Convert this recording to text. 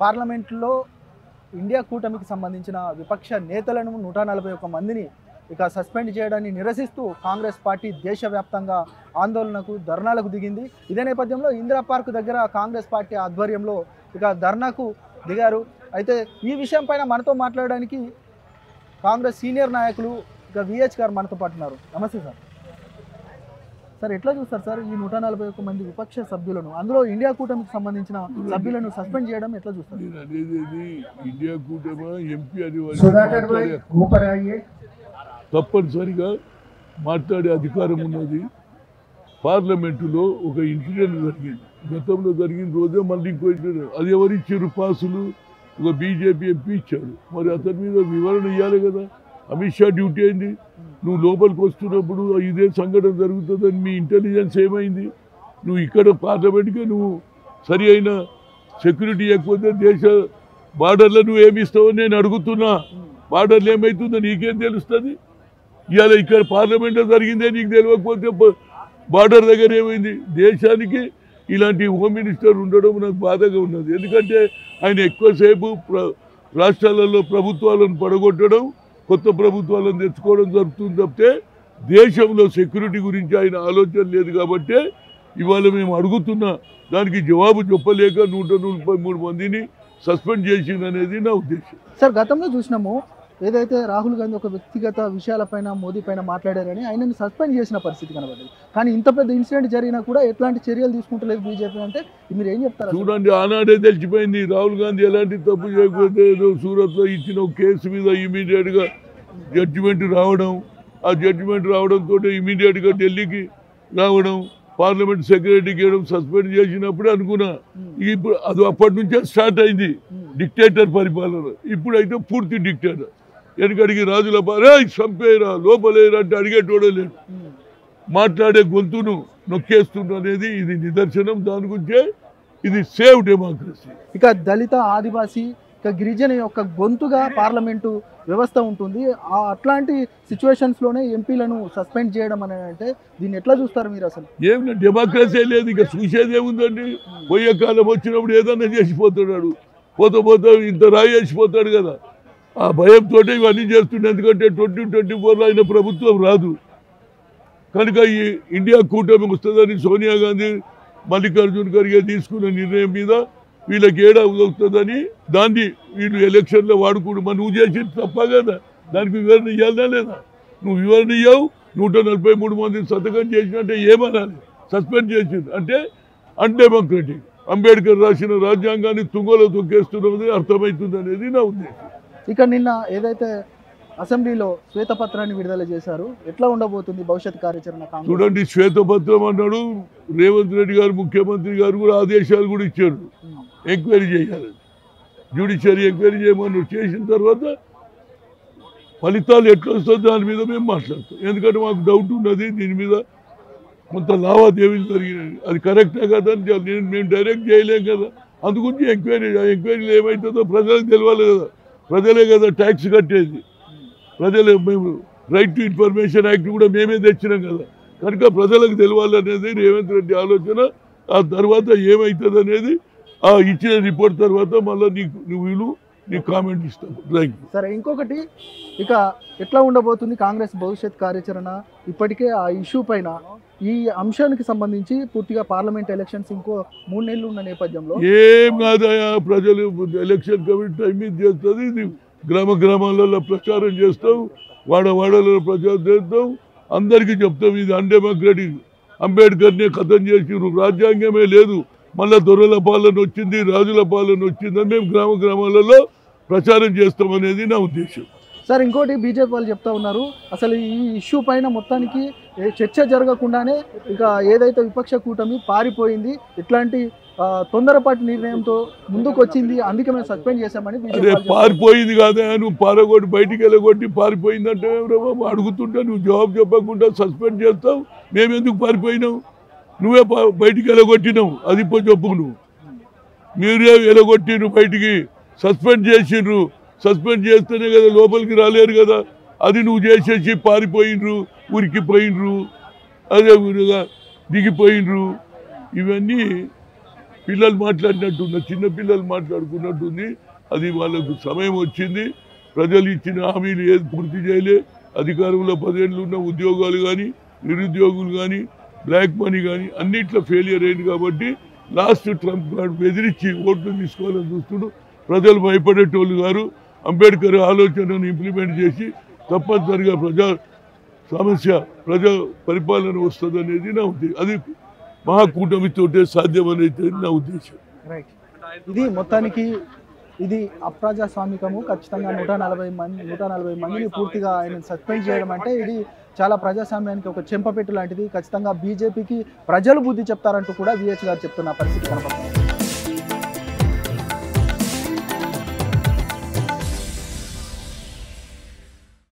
పార్లమెంట్లో ఇండియా కూటమికి సంబంధించిన విపక్ష నేతలను 141 మందిని ఇక సస్పెండ్ చేయడాన్ని నిరసిస్తూ కాంగ్రెస్ పార్టీ దేశవ్యాప్తంగా ఆందోళనకు ధర్నాలకు దిగింది. ఇదే నేపథ్యంలో ఇందిరా పార్క్ దగ్గర కాంగ్రెస్ పార్టీ ఆధ్వర్యంలో ఇక ధర్నాకు దిగారు. అయితే ఈ విషయం పైన మనతో మాట్లాడడానికి కాంగ్రెస్ సీనియర్ నాయకులు ఇక విహెచ్ గారు మనతో పాటు ఉన్నారు. నమస్తే సార్. సార్ ఎట్లా చూస్తారు సార్ ఈ 141 మంది విపక్ష సభ్యులను, అందులో ఇండియా కూటమికి సంబంధించిన సభ్యులను సస్పెండ్ చేయడం ఎట్లా చూస్తారు? ఇండియా కూటమి ఎంపీ తప్పనిసరిగా మాట్లాడే అధికారం ఉన్నది. పార్లమెంటులో ఒక ఇన్సిడెంట్ జరిగింది, గతంలో జరిగిన రోజే మళ్ళీ ఇంకో ఇన్సిడెంట్. అది ఎవరు ఇచ్చారు? పాసులు ఒక బీజేపీ ఎంపీ ఇచ్చారు. మరి అతని మీద వివరణ ఇవ్వాలి కదా. అమిత్ షా డ్యూటీ అయింది. నువ్వు లోపలికి వస్తున్నప్పుడు ఇదే సంఘటన జరుగుతుందని మీ ఇంటెలిజెన్స్ ఏమైంది? నువ్వు ఇక్కడ పార్లమెంట్గా నువ్వు సరి అయిన సెక్యూరిటీ ఇవ్వకపోతే దేశ బార్డర్లో నువ్వు ఏమి ఇస్తావని నేను అడుగుతున్నా. బార్డర్లు ఏమవుతుందో నీకేం తెలుస్తుంది? ఇవాళ ఇక్కడ పార్లమెంట్లో జరిగిందే నీకు తెలియకపోతే బార్డర్ దగ్గర ఏమైంది? దేశానికి ఇలాంటి హోమ్ మినిస్టర్ ఉండడం నాకు బాధగా ఉన్నది. ఎందుకంటే ఆయన ఎక్కువసేపు రాష్ట్రాలలో ప్రభుత్వాలను పడగొట్టడం, కొత్త ప్రభుత్వాలను తెచ్చుకోవడం జరుగుతుంది తప్పితే దేశంలో సెక్యూరిటీ గురించి ఆయన ఆలోచన లేదు. కాబట్టి ఇవాళ మేము అడుగుతున్నా, దానికి జవాబు చెప్పలేక 143 మందిని సస్పెండ్ చేసింది అనేది నా ఉద్దేశం. సార్ గతంలో చూసినాము, ఏదైతే రాహుల్ గాంధీ ఒక వ్యక్తిగత విషయాలపైన మోదీ పైన మాట్లాడారని ఆయనని సస్పెండ్ చేసిన పరిస్థితి కనబడింది. కానీ ఇంత పెద్ద ఇన్సిడెంట్ జరిగినా కూడా ఎట్లాంటి చర్యలు తీసుకుంటలేదు బీజేపీ అంటే మీరు ఏం చెప్తారు? చూడండి, ఆనాడే తెలిసిపోయింది రాహుల్ గాంధీ ఎలాంటి తప్పు చేయకపోతే సూరత్లో ఇచ్చిన ఒక కేసు మీద ఇమీడియట్గా జడ్జిమెంట్ రావడం, ఆ జడ్జిమెంట్ రావడంతో ఇమీడియట్గా ఢిల్లీకి రావడం, పార్లమెంట్ సెక్రటరీకి ఇవ్వడం, సస్పెండ్ చేసినప్పుడే అనుకున్నా. ఇప్పుడు అది అప్పటి నుంచే స్టార్ట్ అయింది డిక్టేటర్ పరిపాలన. ఇప్పుడైతే పూర్తి డిక్టేటర్. వెనకడికి రాజుల చంపేరా లోపలేరా అంటే అడిగేటోడే లేడు. మాట్లాడే గొంతును నొక్కేస్తున్నా అనేది ఇది నిదర్శనం. దాని గురించే ఇది సేవ్ డెమోక్రసీ. ఇక దళిత, ఆదివాసీ, ఇక గిరిజన యొక్క గొంతుగా పార్లమెంటు వ్యవస్థ ఉంటుంది. అట్లాంటి సిచ్యువేషన్స్లోనే ఎంపీలను సస్పెండ్ చేయడం అని అంటే దీన్ని ఎట్లా చూస్తారు మీరు? అసలు ఏమి డెమోక్రసీ లేదు. ఇక చూసేది ఏముందండి? పోయే కాలం వచ్చినప్పుడు ఏదన్నా చేసిపోతున్నాడు. పోతే ఇంత రాయి వేసిపోతాడు కదా. ఆ భయంతో ఇవన్నీ చేస్తుండే. ఎందుకంటే 2024లో ఆయన ప్రభుత్వం రాదు కనుక ఈ ఇండియా కూటమి వస్తుందని సోనియా గాంధీ, మల్లికార్జున్ ఖర్గే తీసుకున్న నిర్ణయం మీద వీళ్ళకి ఏడవుతుందని దాన్ని వీళ్ళు ఎలక్షన్లో వాడుకోడు. మరి నువ్వు చేసేది తప్ప కదా, దానికి వివరణ ఇవ్వాలనా లేదా? నువ్వు వివరణ ఇవ్వవు. 143 మంది సంతకం చేసినట్టే ఏమనాలి? సస్పెండ్ చేసింది అంటే అన్డెమోక్రటిక్. అంబేద్కర్ రాసిన రాజ్యాంగాన్ని తుంగలో తొక్కేస్తున్నది అర్థమవుతుంది అనేది నా ఉద్దేశం. ఇక నిన్న ఏదైతే అసెంబ్లీలో శ్వేతపత్రాన్ని విడుదల చేశారు, ఎట్లా ఉండబోతుంది భవిష్యత్ కార్యాచరణ? చూడండి, శ్వేతపత్రం అన్నాడు. రేవంత్ రెడ్డి గారు ముఖ్యమంత్రి గారు కూడా ఆదేశాలు కూడా ఇచ్చారు, ఎంక్వైరీ చేయాలి, జ్యుడిషియరీ ఎంక్వైరీ చేయమన్నారు. చేసిన తర్వాత ఫలితాలు ఎట్లా వస్తుందో దాని మీద మేము మాట్లాడతాం. ఎందుకంటే మాకు డౌట్ ఉన్నది దీని మీద. కొంత లావాదేవీలు జరిగినాయి, అది కరెక్టే కదా అని మేము డైరెక్ట్ చేయలేం కదా. అందుగురించి ఎంక్వైరీలు ఏమవుతుందో ప్రజలకు తెలియాలి కదా. ప్రజలే కదా ట్యాక్స్ కట్టేది. ప్రజలే. మేము రైట్ టు ఇన్ఫర్మేషన్ యాక్ట్ కూడా మేమే తెచ్చినాం కదా. కనుక ప్రజలకు తెలియాలనేది రేవంత్ రెడ్డి ఆలోచన. ఆ తర్వాత ఏమవుతుంది అనేది ఆ ఇచ్చిన రిపోర్ట్ తర్వాత మళ్ళీ నీకు కామెంట్ ఇస్తాను. Thank you. సరే, ఇంకొకటి, ఇక ఎట్లా ఉండబోతుంది కాంగ్రెస్ భవిష్యత్ కార్యాచరణ? ఇప్పటికే ఆ ఇష్యూ పైన, ఈ అంశానికి సంబంధించి పూర్తిగా పార్లమెంట్ ఎలక్షన్స్ ఇంకో 3 నెలలు ఉన్న నేపథ్యంలో ఏం కాదయా, ప్రజలు ఎలక్షన్ కమిటీ టైం మీద చేస్తుంది. ఇది గ్రామాలలో ప్రచారం చేస్తాం, వాడవాడలలో ప్రచారం చేస్తాం, అందరికీ చెప్తాం ఇది అన్డెమోక్రటిక్. అంబేద్కర్నే ఖతం చేసిరు, రాజ్యాంగమే లేదు, మళ్ళీ దొరల పాలన వచ్చింది, రాజుల పాలన వచ్చిందని మేము గ్రామాలలో ప్రచారం చేస్తామనేది నా ఉద్దేశం. సార్, ఇంకోటి బీజేపీ వాళ్ళు చెప్తా ఉన్నారు, అసలు ఈ ఇష్యూ పైన మొత్తానికి చర్చ జరగకుండానే ఇక ఏదైతే విపక్ష కూటమి పారిపోయింది, ఇట్లాంటి తొందరపాటు నిర్ణయంతో ముందుకు వచ్చింది, అందుకే మేము సస్పెండ్ చేశామని. పారిపోయింది కాదా, నువ్వు పారగొట్టి బయటికి వెళ్ళగొట్టి పారిపోయిందంటే అడుగుతుంటే నువ్వు జవాబు చెప్పకుండా సస్పెండ్ చేస్తావు. మేమెందుకు పారిపోయినావు? నువ్వే బయటికి వెళ్ళగొట్టినావు, అది ఇప్పుడు చెప్పు. నువ్వు మీరే వెళ్ళగొట్టిను, బయటికి సస్పెండ్ చేసిండ్రు. సస్పెండ్ చేస్తేనే కదా లోపలికి రాలేరు కదా. అది నువ్వు చేసేసి పారిపోయినరు, ఉరికిపోయినరు, అదే విధంగా దిగిపోయినరు. ఇవన్నీ పిల్లలు మాట్లాడినట్టున్న చిన్న పిల్లలు మాట్లాడుకున్నట్టుంది. అది వాళ్ళకు సమయం వచ్చింది. ప్రజలు ఇచ్చిన హామీలు ఏది పూర్తి చేయలే. అధికారంలో 10 ఏళ్ళు ఉన్న ఉద్యోగాలు కానీ, నిరుద్యోగులు కానీ, బ్లాక్ మనీ కానీ అన్నిట్లో ఫెయిలియర్ అయింది. కాబట్టి లాస్ట్ ట్రంప్ గారు బెదిరించి ఓట్లు తీసుకోవాలని చూస్తుడు. ప్రజలు భయపడేటోళ్ళు గారు. అంబేద్కర్ ఆలోచనను ఇంప్లిమెంట్ చేసి తప్పనిసరిగా ప్రజా పరిపాలన వస్తుంది అనేది నా ఉద్దేశం. అది మహాకూటమితోటే సాధ్యమనేది నా ఉద్దేశం. రైట్. ఇది మొత్తానికి ఇది అప్రజాస్వామికము. ఖచ్చితంగా 140 మందిని పూర్తిగా ఆయన సస్పెండ్ చేయడం అంటే ఇది చాలా ప్రజాస్వామ్యానికి ఒక చెంపపెట్టు లాంటిది. ఖచ్చితంగా బీజేపీకి ప్రజలు బుద్ధి చెప్తారంటూ కూడా విహెచ్ గారు చెప్తున్న పరిస్థితి కనపడుతుంది.